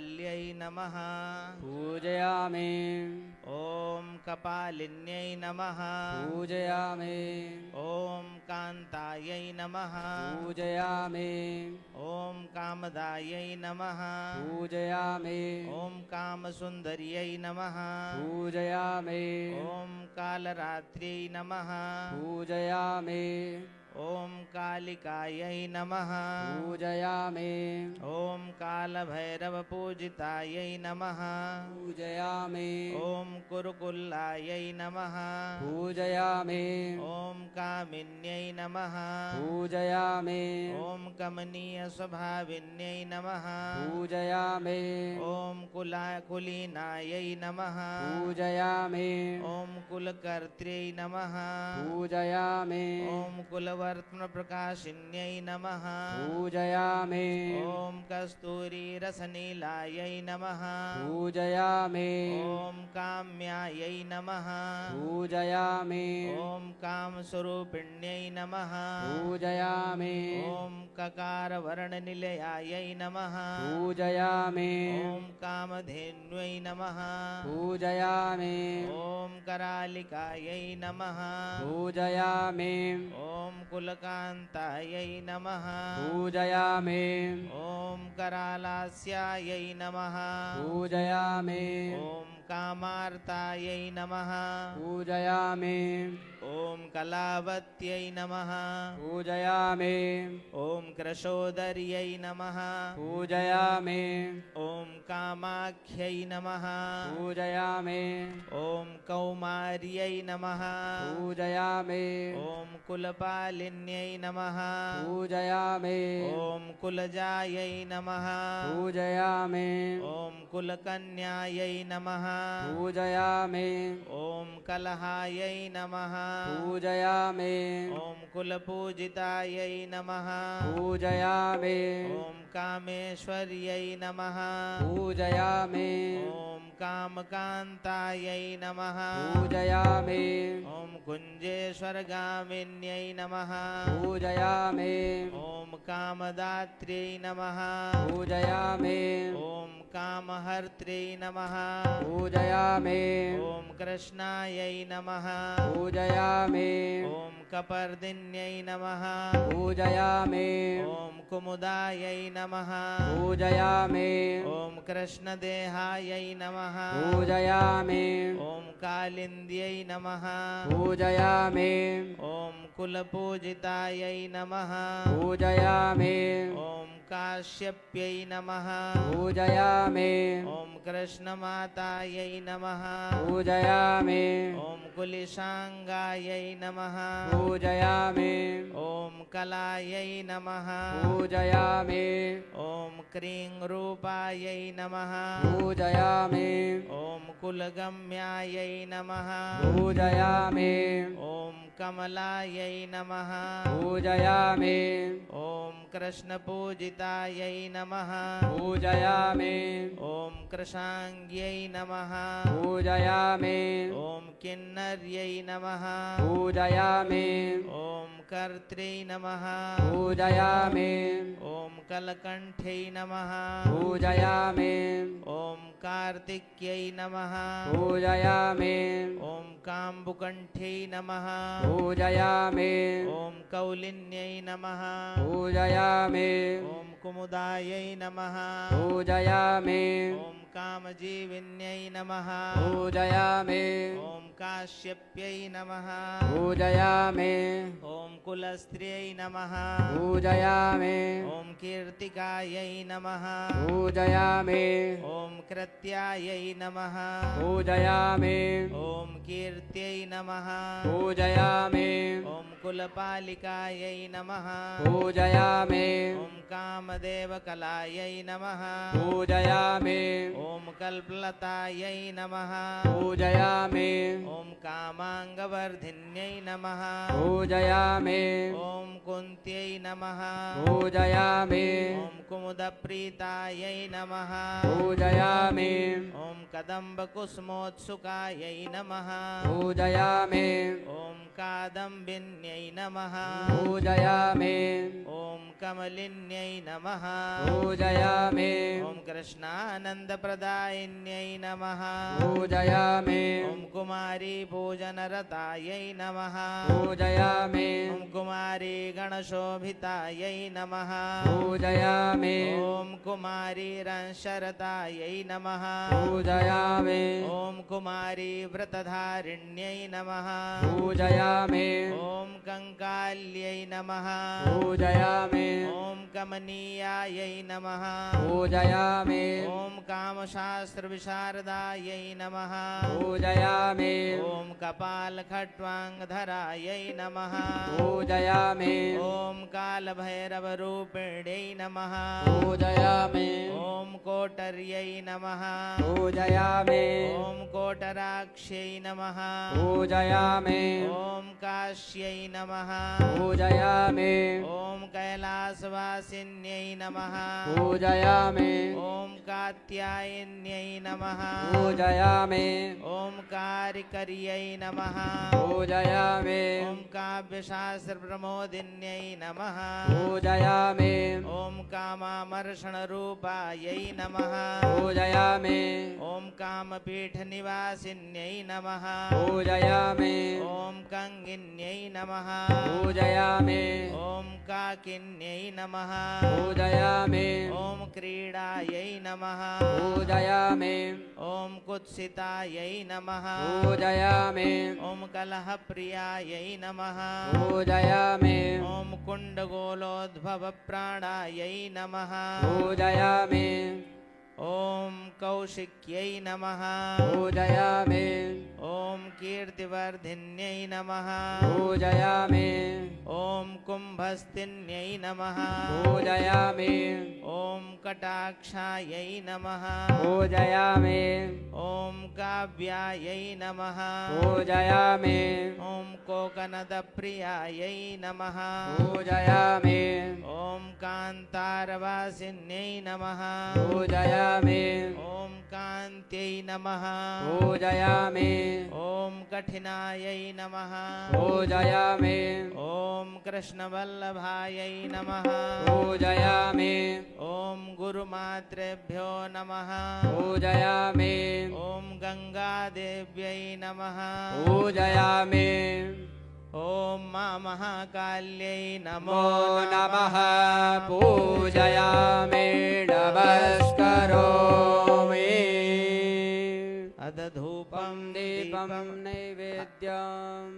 कपाल्यै नमः पूजयामि। ॐ कपालिन्यै नमः पूजयामि। ॐ कान्तायै नमः पूजयामि। ॐ कामदायै नमः पूजयामि। ॐ कामसुन्दर्यै नमः पूजयामि। ॐ कालरात्र्यै नमः पूजयामि। ॐ कालिकायै नमः पूजयामि। ॐ कालभैरवपूजितायै नमः पूजयामि। ॐ कुरुकुल्लायै नमः पूजयामि। ॐ कामिन्यै नमः पूजयामि। ॐ कमनीयस्वभाविन्यै नमः पूजयामि। ॐ कुलीनायै नमः पूजयामि। ॐ कुलकर्त्र्यै नमः पूजयामि। ॐ कुलवर्त्मप्रकाशिन्यै नमः पूजयामि। ॐ कस्तूरीरसनीलायै नमः पूजयामि। ॐ काम्यायै नमः पूजयामि। ॐ कामस्वरूपिण्यै नमः पूजयामि। ॐ ककारवर्णनिलयायै नमः पूजयामि। ॐ कामधेन्वै नमः पूजयामि। ॐ करालिकायै नमः पूजयामि। ॐ कुलकान्तायै नमः पूजयामि। ॐ करालास्यायै नमः पूजयामि। ॐ कामार्तायै नमः पूजयामि। ॐ कलावत्यै नमः पूजयामि। ॐ कृशोदर्यै नमः पूजयामि। ॐ कामाख्यै नमः पूजयामि। ॐ कौमार्यै नमः पूजयामि। ॐ कुलपालिन्यै नमः पूजयामि। ॐ कुलजायै नमः पूजयामि। ॐ कुलकन्यायै नमः पूजयामि। ॐ कलहायै नमः पूजयामि। ॐ कुलपूजितायै नमः पूजयामि। ॐ कामेश्वर्यै नमः पूजयामि। ॐ कामकान्तायै नमः पूजयामि। ॐ कुञ्जेश्वरगामिन्यै नमः पूजयामि। ॐ कामदात्र्यै नमः पूजयामि। ॐ कामहर्त्र्यै नमः पूजयामि। ॐ कृष्णायै नमः पूजयामि। ॐ कपर्दिन्यै नमः पूजयामि। ॐ कुमुदायै नमः पूजयामि। ॐ कृष्णदेहायै नमः पूजयामि। ॐ कालिन्द्यै नमः पूजयामि। ॐ कुलपूजितायै नमः पूजयामि। ॐ काश्यप्यै नमः पूजयामि। ॐ कृष्णमातायै नमः पूजयामि। ॐ कुलिशाङ्गायै नमः पूजयामि। ॐ कलायै नमः पूजयामि। ॐ क्रीं रूपायै नमः पूजयामि। ॐ कुलगम्यायै नमः पूजयामि। ॐ कमलायै नमः पूजयामि। ॐ कृष्णपूजितायै नमः पूजयामि। ॐ कृशाङ्ग्यै नमः पूजयामि। ॐ किन्नर्यै नमः पूजयामि। ॐ कर्त्र्यै नमः पूजयामि। ॐ कलकण्ठै नमः पूजयामि। ॐ कार्तिक्यै नमः पूजयामि। ॐ काम्बुकण्ठै नमः पूजयामि। ॐ कौलिन्यै नमः पूजयामि। ॐ कुमुदायै नमः पूजयामि। ॐ कामजीविन्यै नमः पूजयामि। ॐ काश्यप्यै नमः पूजयामि। ॐ कुलस्त्रियै नमः पूजयामि। ॐ कीर्तिकायै नमः पूजयामि। ॐ कृत्यायै नमः पूजयामि। ॐ कीर्त्यै नमः पूजयामि। ॐ कुलपालिकायै नमः पूजयामि। ॐ कामदेवकलायै नमः पूजयामि। ॐ कल्पलतायै नमः पूजयामि ॐ कामाङ्गवर्धिन्यै नमः पूजयामि ॐ कुन्त्यै नमः पूजयामि ॐ कुमुदप्रीतायै नमः पूजयामि ॐ कदम्बकुसुमोत्सुकायै नमः पूजयामि ॐ कादम्बिन्यै नमः पूजयामि ॐ कमलिन्यै नमः पूजयामि ॐ कृष्णानन्दप्रदायिन्यै नमः पूजयामि ॐ कुमारी पूजनरतायै नमः पूजयामि ॐ कुमारी गणशोभितायै नमः पूजयामि ॐ कुमारी रंशरतायै नमः पूजयामि ॐ कुमारी व्रतधारिण्यै नमः पूजयामि ॐ कङ्काल्यै नमः पूजयामि ॐ कमनीयायै नमः पूजयामि ॐ कामशास्त्रविशारदायै नमः पूजयामि ॐ कपालखट्वाङ्गधरायै नमः पूजयामि ॐ कालभैरवरूपिण्यै नमः पूजयामि ॐ कोटर्यै नमः पूजयामि ॐ कोटराक्ष्यै नमः पूजयामि ॐ काश्यै नमः पूजयामि ॐ कैलासवासिन्यै नमः पूजयामि ॐ कात्यायन्यै नमः पूजयामि ॐ कारिकर्यै नमः पूजयामि ॐ काव्यशास्त्रप्रमोदिन्यै नमः पूजयामि ॐ कामामर्षणरूपायै नमः पूजयामि ॐ कामपीठनिवासिन्यै नमः पूजयामि ॐ कङ्गिन्यै नमः पूजयामि ॐ काकिन्यै नमः पूजयामि ॐ क्रीडायै नमः पूजयामि ॐ कुत्सितायै नमः पूजयामि ॐ कलहप्रियायै नमः पूजयामि ॐ कुण्डगोलोद्भवप्राणायै नमः पूजयामि ॐ कौशिक्यै नमः पूजयामि ॐ कीर्तिवर्धिन्यै नमः पूजयामि ॐ कुम्भस्तिन्यै नमः पूजयामि ॐ कटाक्षायै नमः पूजयामि ॐ काव्यायै नमः पूजयामि ॐ कोकनदप्रियायै नमः पूजयामि ॐ कान्तारवासिन्यै नमः पूजयामि ॐ कान्त्यै नमः पूजयामि ॐ कठिनायै नमः पूजयामि ॐ कृष्णवल्लभायै नमः पूजयामि ॐ गुरुमात्रेभ्यो नमः पूजयामि ॐ गङ्गादेव्यै नमः पूजयामि ॐ मा महाकाल्यै नमो नमः पूजयामि नमस्करोमि अध धूपं दीपं नैवेद्यम्